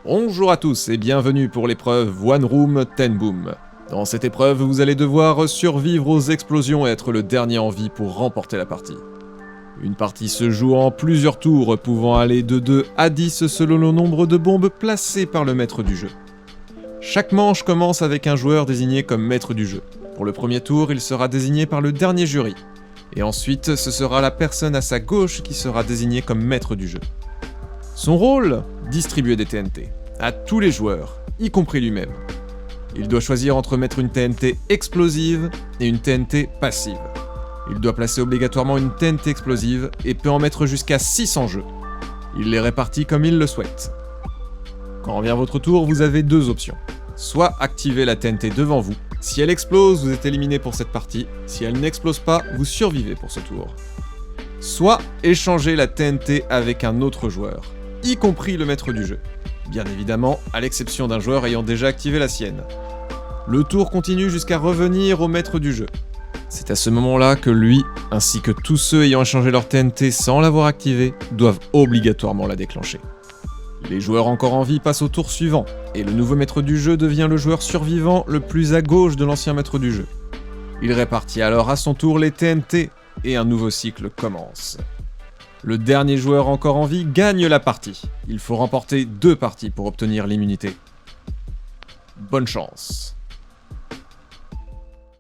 Bonjour à tous et bienvenue pour l'épreuve One Room Ten Boom. Dans cette épreuve, vous allez devoir survivre aux explosions et être le dernier en vie pour remporter la partie. Une partie se joue en plusieurs tours, pouvant aller de 2 à 10 selon le nombre de bombes placées par le maître du jeu. Chaque manche commence avec un joueur désigné comme maître du jeu. Pour le premier tour, il sera désigné par le dernier jury. Et ensuite, ce sera la personne à sa gauche qui sera désignée comme maître du jeu. Son rôle ? Distribuer des TNT à tous les joueurs, y compris lui-même. Il doit choisir entre mettre une TNT explosive et une TNT passive. Il doit placer obligatoirement une TNT explosive et peut en mettre jusqu'à 6 en jeu. Il les répartit comme il le souhaite. Quand vient votre tour, vous avez deux options. Soit activer la TNT devant vous. Si elle explose, vous êtes éliminé pour cette partie. Si elle n'explose pas, vous survivez pour ce tour. Soit échanger la TNT avec un autre joueur, y compris le maître du jeu. Bien évidemment, à l'exception d'un joueur ayant déjà activé la sienne. Le tour continue jusqu'à revenir au maître du jeu. C'est à ce moment-là que lui, ainsi que tous ceux ayant échangé leur TNT sans l'avoir activée, doivent obligatoirement la déclencher. Les joueurs encore en vie passent au tour suivant, et le nouveau maître du jeu devient le joueur survivant le plus à gauche de l'ancien maître du jeu. Il répartit alors à son tour les TNT, et un nouveau cycle commence. Le dernier joueur encore en vie gagne la partie. Il faut remporter 2 parties pour obtenir l'immunité. Bonne chance.